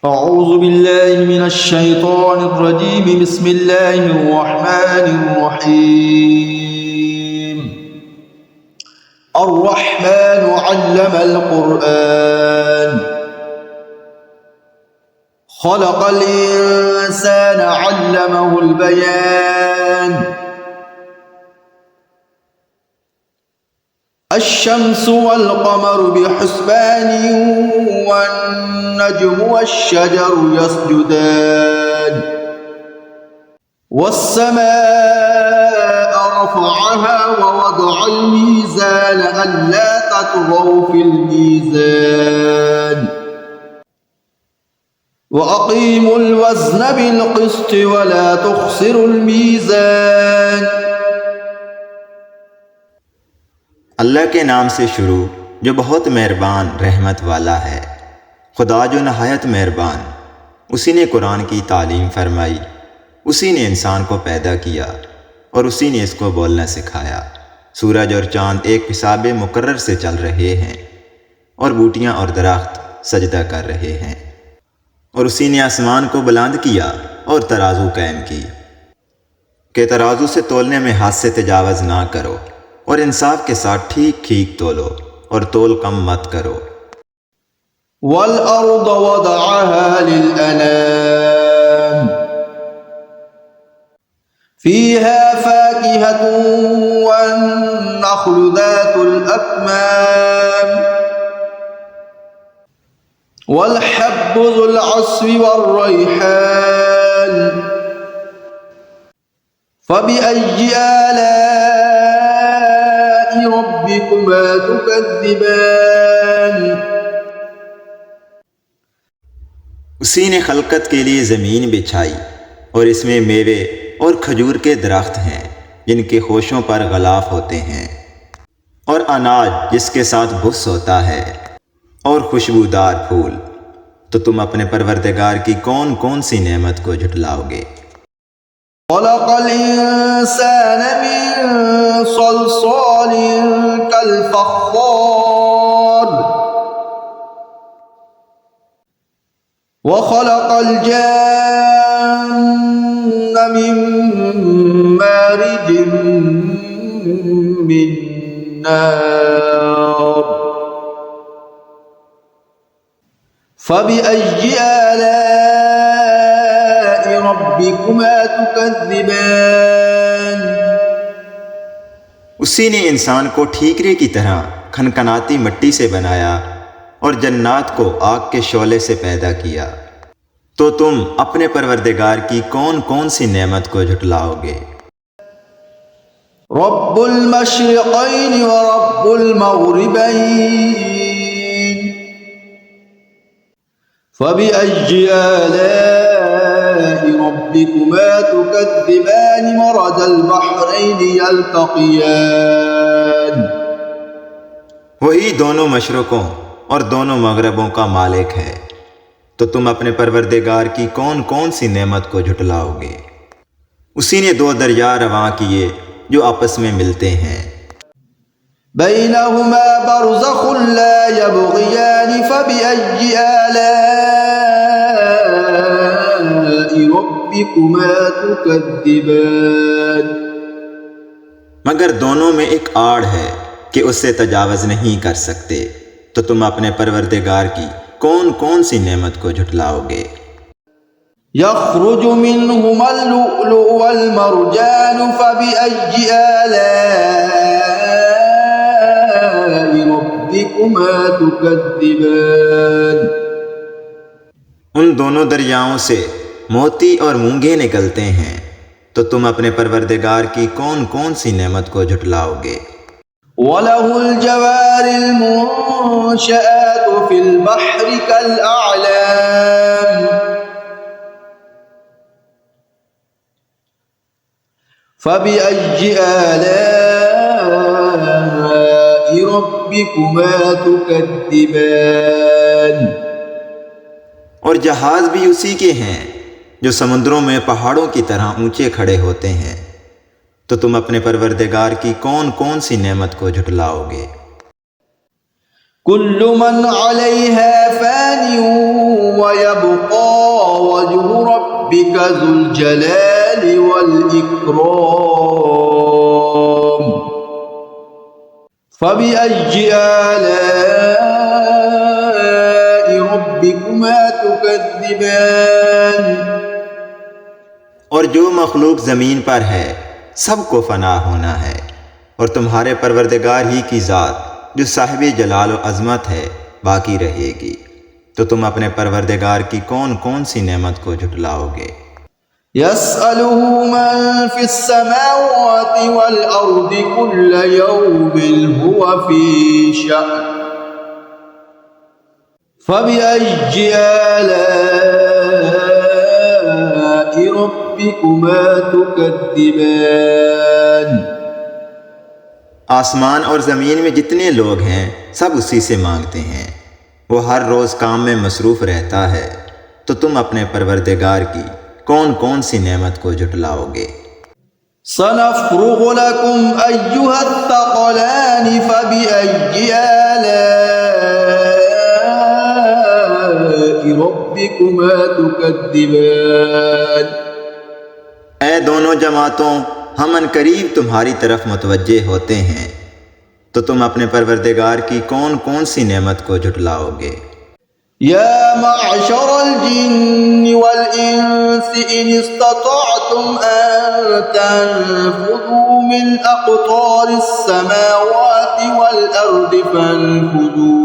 أعوذ بالله من الشيطان الرجيم بسم الله الرحمن الرحيم الرحمن علم القرآن خلق الإنسان علمه البيان الشمس والقمر بحسبان والنجم والشجر يسجدان والسماء رفعها ووضع الميزان ألا تطغوا في الميزان وأقيموا الوزن بالقسط ولا تخسروا الميزان। अल्लाह के नाम से शुरू जो बहुत मेहरबान रहमत वाला है। खुदा जो नहायत मेहरबान, उसी ने कुरान की तालीम फरमाई, उसी ने इंसान को पैदा किया और उसी ने इसको बोलना सिखाया। सूरज और चाँद एक हिसाब मुकर्रर से चल रहे हैं और बूटियाँ और दरख्त सजदा कर रहे हैं। और उसी ने आसमान को बुलंद किया और तराजू कायम की कि तराजू से तोलने में हाथ से तजावज़ ना करो और इंसाफ के साथ ठीक ठीक तोलो और तोल कम मत करो। वल-अर्द वदअहा लिल-अनाम फ़ीहा फ़ाकिहतुन वन-नख़्लु ज़ातुल अक्माम वल-हब्बु ज़ुल-अस्फ़ि वर-रैहान फ़बिअय्यि आलाइ रब्बिकुमा तुकज़्ज़िबान। उसी ने खलकत के लिए ज़मीन बिछाई और इसमें मेवे और खजूर के दरख्त हैं जिनके खोशों पर गलाफ होते हैं और अनाज जिसके साथ भुस होता है और खुशबूदार फूल। तो तुम अपने परवरदिगार की कौन कौन सी नेमत को झुटलाओगे। खलक़ल इंसान मिन सलसालिन कल-फ़ख़्ख़ार व खलक़ल जान्न मिन मारिजिन मिन नार फ़बिअय्यि आलाइ रब्बिकुमा तुकज़्ज़िबान। उसी ने इंसान को ठीकरे की तरह खनखनाती मिट्टी से बनाया और जन्नात को आग के शोले से पैदा किया। तो तुम अपने परवरदिगार की कौन कौन सी नेमत को झुटलाओगे। रब्बुल मशरिक़ैन व रब्बुल मग़रिबैन फ़बिअय्यि आलाइ रब्बिकुमा तुकज़्ज़िबान मरजल बहरैन यल्तक़ियान। वही दोनों मशरक़ों और दोनों मगरबों का मालिक है। तो तुम अपने परवरदिगार की कौन कौन सी नेमत को झुटलाओगे। उसी ने दो दरिया रवां किए जो आपस में मिलते हैं। बैनहुमा बरज़ख़ुन ला यबग़ियान फ़बिअय्यि आलाइ रब्बिकुमा तुकज़्ज़िबान। मगर दोनों में एक आड़ है कि उससे तजावज़ नहीं कर सकते। तो तुम अपने परवरदिगार की कौन कौन सी नेमत को झुटलाओगे। यख़्रुजु मिन्हुमल लुअ्लुअु वल मरजान फ़बिअय्यि आलाइ रब्बिकुमा तुकज़्ज़िबान। उन दोनों दरियाओं से मोती और मूंगे निकलते हैं। तो तुम अपने परवरदिगार की कौन कौन सी नेमत को झुटलाओगे। वलहुल जवारिल मुनशआतु फिल बहरि कल अअलाम फ़बिअय्यि आलाइ रब्बिकुमा तुकज़्ज़िबान। और जहाज़ भी उसी के हैं जो समुद्रों में पहाड़ों की तरह ऊंचे खड़े होते हैं। तो तुम अपने परवरदिगार की कौन कौन सी नेमत को झुटलाओगे। कुल्लु मन अलैहा फ़ानि व यबक़ा वजहु रब्बिका ज़ुल जलालि वल इकराम फ़बिअय्यि आलाइ रब्बिकुमा तुकज़्ज़िबान। और जो मखलूक ज़मीन पर है सबको फना होना है, और तुम्हारे परवरदिगार ही की ज़ात जो साहिब जलाल व अज़मत है बाकी रहेगी। तो तुम अपने परवरदिगार की कौन कौन सी नेमत को झुटलाओगे? यस्अलुहु मन फ़िस्समावाति वल अर्दि कुल्ल यौमिन हुवा फ़ी शअन फ़बिअय्यि आलाइ रब्बिकुमा तुकज़्ज़िबान। आसमान और ज़मीन में जितने लोग हैं सब उसी से मांगते हैं, वो हर रोज़ काम में मसरूफ़ रहता है। तो तुम अपने परवरदिगार की कौन कौन सी नेमत को झुटलाओगे? सनफ़्रुग़ु लकुम अय्युहस्सक़लानि फ़बिअय्यि आलाइ रब्बिकुमा तुकज़्ज़िबान। ऐ दोनों जमातों, हम अनकरीब तुम्हारी तरफ मुतवज्जे होते हैं। तो तुम अपने परवरदिगार की कौन कौन सी नेमत को झुटलाओगे? या मअशरल जिन्नि वल इंसि इन इस्ततअतुम अन तनफुज़ू मिन अक़तारिस समावाति वल अर्दि फन्फुज़ू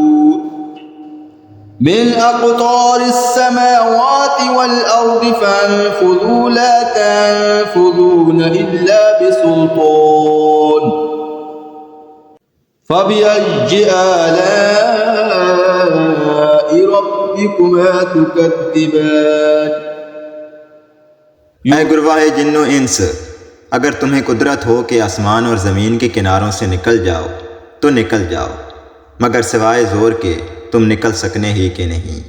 मिन अक़तारिस समावाति वल अर्दि फन्फुज़ू ला तनफुज़ून इल्ला बिसुल्तान फ़बिअय्यि आलाइ रब्बिकुमा तुकज़्ज़िबान। ऐ गुरवाहे जिन्नो इंस, अगर तुम्हें कुदरत हो कि आसमान और ज़मीन के किनारों से निकल जाओ तो निकल जाओ, मगर सिवाय ज़ोर के तुम निकल सकने ही के नहीं।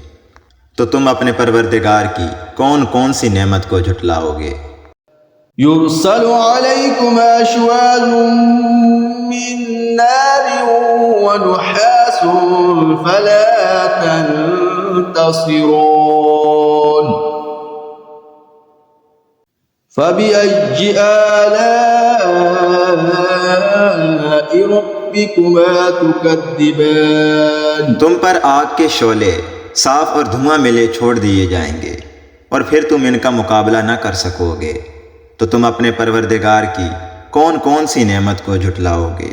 तो तुम अपने परवरदिगार की कौन कौन सी नेमत को झुटलाओगे? युरसलु अलैकुमा शुवाज़ुम मिन नारिन व नुहासुन फला तंतसिरून फ़बिअय्यि आलाइ रब्बिकुमा तुकज़्ज़िबान। तुम पर आग के शोले साफ और धुआं मिले छोड़ दिए जाएंगे, और फिर तुम इनका मुकाबला न कर सकोगे। तो तुम अपने परवरदिगार की कौन कौन सी नेमत को झुटलाओगे?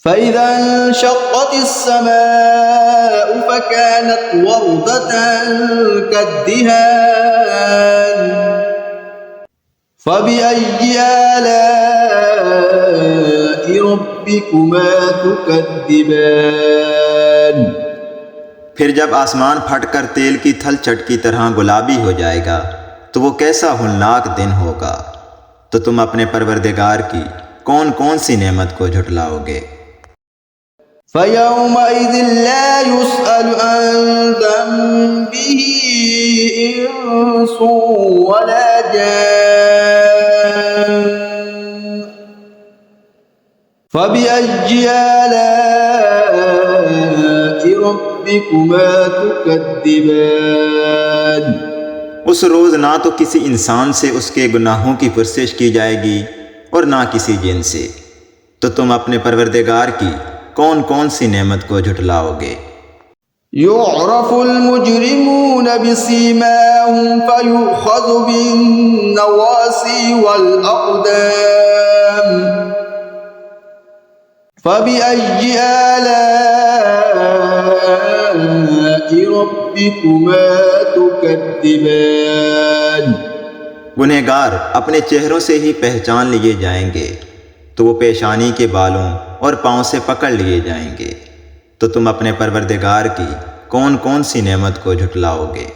फ़इज़ा इंशक़्क़तिस समाउ फ़कानत वरदतन कद्दिहान फ़बिअय्यि आलाइ रब्बिकुमा तुकज़्ज़िबान। फिर जब आसमान फटकर तेल की थल चट की तरह गुलाबी हो जाएगा तो वो कैसा होलनाक दिन होगा। तो तुम अपने परवरदिगार की कौन कौन सी नेमत को झुटलाओगे? फ़यौमइज़िन ला युस्अलु अन ज़ंबिही इंसुन वला जान फ़बिअय्यि आलाइ रब्बिकुमा तुकज़्ज़िबान। उस रोज़ ना तो किसी इंसान से उसके गुनाहों की पुरसिश की जाएगी और ना किसी जिन से। तो तुम अपने परवरदिगार की कौन कौन सी नेमत को झुटलाओगे? युअरफ़ुल मुजरिमून बिसीमाहुम फ़युख़ज़ु बिन्नवासी वल अक़दाम फ़बिअय्यि आलाइ रब्बिकुमा तुकज़्ज़िबान। गुनहगार अपने चेहरों से ही पहचान लिए जाएंगे, तो वो पेशानी के बालों और पाँव से पकड़ लिए जाएंगे। तो तुम अपने परवरदिगार की कौन कौन सी नेमत को झुटलाओगे?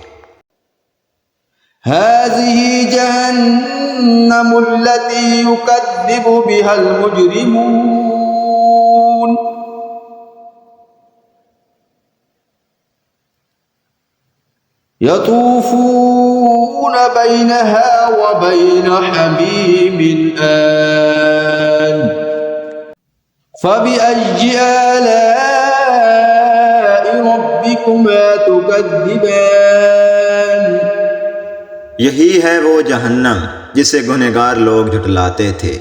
हाज़िही जहन्नमुल्लती युकज़्ज़िबु बिहल मुजरिमून यतूफ़ून बैनहा व बैन हमीमिन आन फ़बिअय्यि आलाइ ربكما تكذبان यही है वो जहन्नम जिसे गुनहगार लोग झुटलाते थे।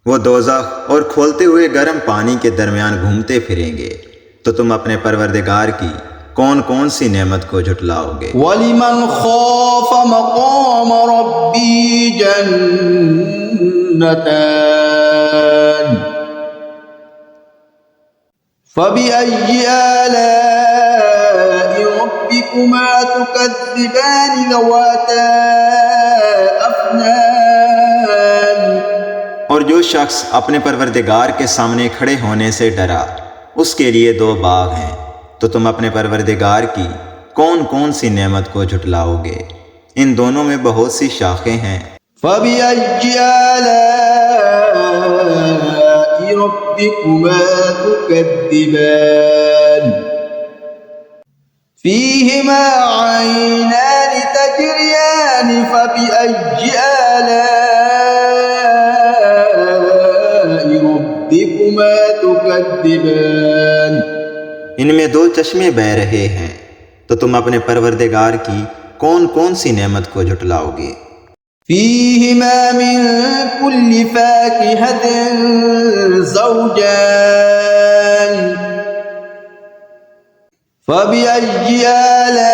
वो दोज़ख और खोलते हुए गर्म पानी के दरमियान घूमते फिरेंगे। तो तुम अपने परवरदिगार की कौन कौन सी नेमत को झुटलाओगे। वलिमन खौफ मक़ाम रब्बी जन्नतान फबिअय्यि आलाइ रब्बिकुमा तुकज़्ज़िबान ज़वाता अफ़नान। और जो शख्स अपने परवरदिगार के सामने खड़े होने से डरा, उसके लिए दो बाग हैं। तो तुम अपने परवरदिगार की कौन कौन सी नेमत को झुटलाओगे। इन दोनों में बहुत सी शाखें हैं। फबिअय्यि आलाइ रब्बिकुमा तुकज़्ज़िबान फ़ीहिमा ऐनान तजरियान फबिअय्यि आलाइ रब्बिकुमा तुकज़्ज़िबान। इनमें दो चश्मे बह रहे हैं। तो तुम अपने परवरदिगार की कौन कौन सी नेमत को झुटलाओगे। फ़ीहिमा मिन कुल्लि फ़ाकिहतिन ज़ौजान फबिअय्यि आलाइ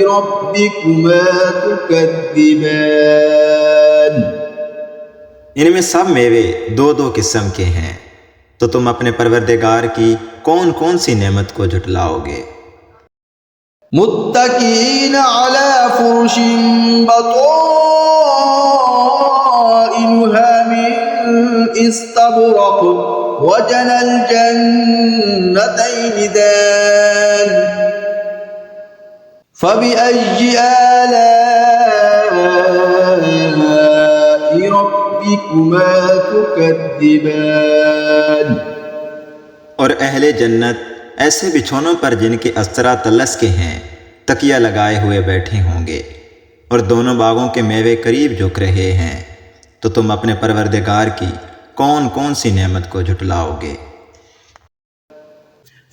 रब्बिकुमा तुकज़्ज़िबान। इनमें सब मेवे दो दो किस्म के हैं। तो तुम अपने परवरदिगार की कौन कौन सी नेमत को झुटलाओगे। मुत्तकीन अला फुरुशिन बताइनुहा मिन इस्तबरक़ वजनल जन्नतैन दान फबिअय्यि आलाइ रब्बिकुमा तुकज़्ज़िबान। और अहले जन्नत ऐसे बिछौनों पर जिनके अस्तरा तलस के हैं, तकिया लगाए हुए बैठे होंगे और दोनों बागों के मेवे करीब झुक रहे हैं। तो तुम अपने परवरदिगार की कौन कौन सी नेमत को झुटलाओगे।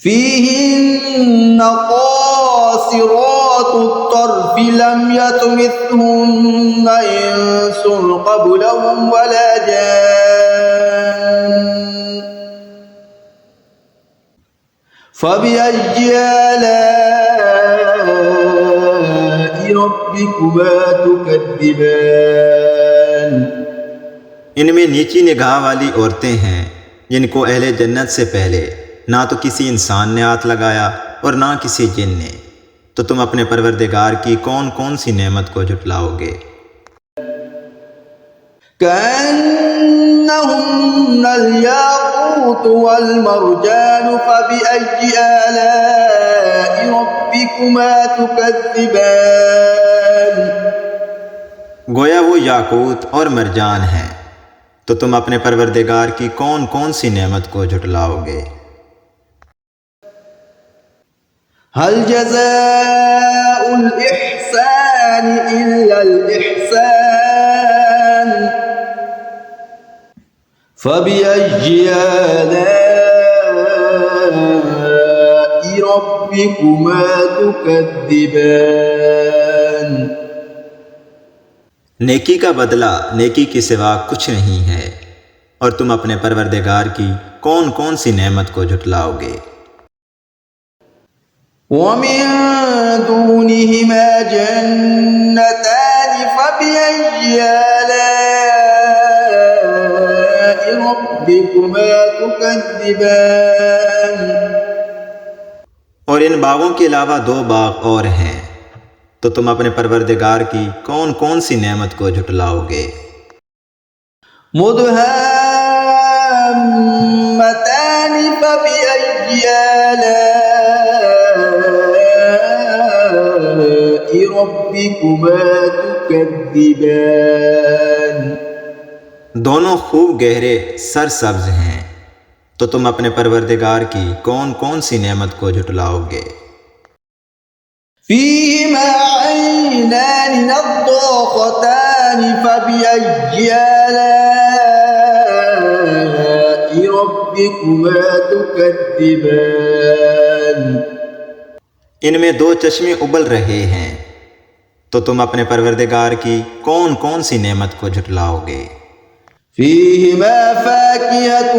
फ़ीहिन्न क़ासिरातुत तर्फ़ लम यतमिथहुन्न इंसुन क़ब्लहुम वला जान फबिअय्यि आलाइ रब्बिकुमा तुकज़्ज़िबान। इनमें नीची निगाह वाली औरतें हैं जिनको अहले जन्नत से पहले ना तो किसी इंसान ने हाथ लगाया और ना किसी जिन ने। तो तुम अपने परवरदिगार की कौन कौन सी नेमत को झुटलाओगे। कअन्नहुन्नल याक़ूत वल मरजान फबिअय्यि आलाइ रब्बिकुमा तुकज़्ज़िबान। गोया वो याकूत और मरजान हैं। तो तुम अपने परवरदिगार की कौन कौन सी नेमत को झुटलाओगे। हल जज़ाउल इहसान इल्लल इहसान फबिअय्यि आलाइ रब्बिकुमा तुकज़्ज़िबान। नेकी का बदला नेकी के सिवा कुछ नहीं है। और तुम अपने परवरदिगार की कौन कौन सी नेमत को झुटलाओगे। वमिन दूनिहिमा जन्नतान फबिअय्यि आलाइ रब्बिकुमा तुकज़्ज़िबान। और इन बागों के अलावा दो बाग और हैं। तो तुम अपने परवरदिगार की कौन कौन सी नेमत को झुटलाओगे। मुदहाम्मतान फबिअय्यि आलाइ रब्बिकुमा तुकज़्ज़िबान। दोनों खूब गहरे सरसब्ज हैं। तो तुम अपने परवरदिगार की कौन कौन सी नेमत को झुटलाओगे। फ़ीहिमा ऐनान नज़्ज़ाक़तान फबिअय्यि आलाइ ربكما تكذبان इनमें दो चश्मे उबल रहे हैं, तो तुम अपने परवरदिगार की कौन कौन सी नेमत को झुटलाओगे। فيهما فاكهة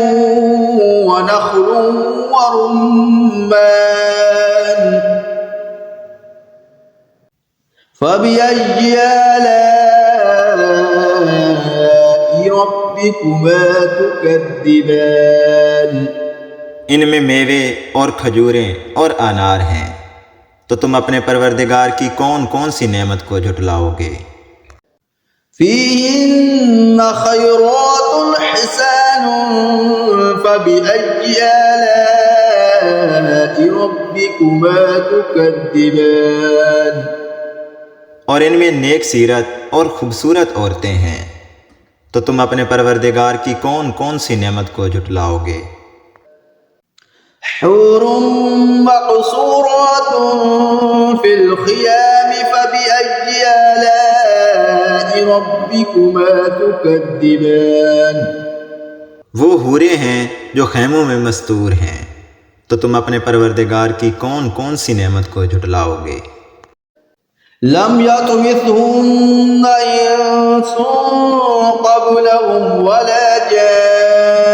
ونخل ورمان فبأي آلاء ربكما تكذبان इनमें मेवे और खजूरें और अनार हैं, तो तुम अपने परवरदिगार की कौन कौन सी नेमत को झुटलाओगे। فيهن خيرات حسان فبأي آلاء ربكما تكذبان और इनमें नेक सीरत और खूबसूरत औरतें हैं, तो तुम अपने परवरदिगार की कौन कौन सी नेमत को झुटलाओगे। حور مقصورات في الخيام فبأي آلاء ربكما تكذبان वो हूरें हैं जो खैमों में मस्तूर हैं, तो तुम अपने परवरदिगार की कौन कौन सी नेमत को झुटलाओगे। لم يطمثهن إنس قبلهم ولا جان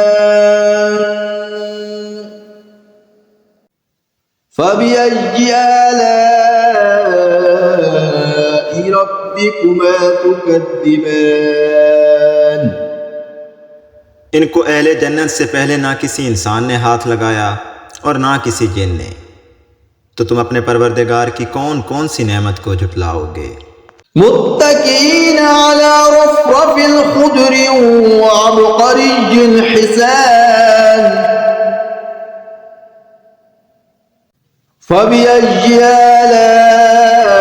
فبأي آلاء ربكما تكذبان इनको अहले जन्नत से पहले ना किसी इंसान ने हाथ लगाया और ना किसी जिन ने, तो तुम अपने परवरदिगार की कौन कौन सी नेमत को झुटलाओगे। متكئين على رفرف خضر وعبقري حسان فبأي آلاء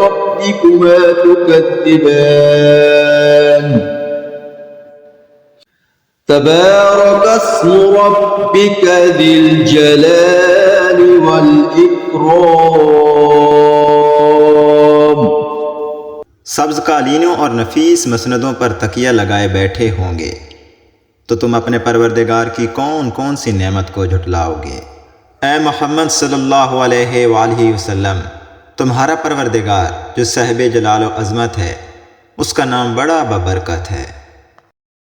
ربكما تكذبان تبارك اسم ربك ذي الجلال والإكرام सब्ज कालीनों और नफीस मसनदों पर तकिया लगाए बैठे होंगे, तो तुम अपने परवरदिगार की कौन कौन सी नेमत को झुटलाओगे। ए मोहम्मद सल्लल्लाहु अलैहि वसल्लम, तुम्हारा परवरदिगार जो साहिब जलाल व अज़मत है, उसका नाम बड़ा बबरकत है।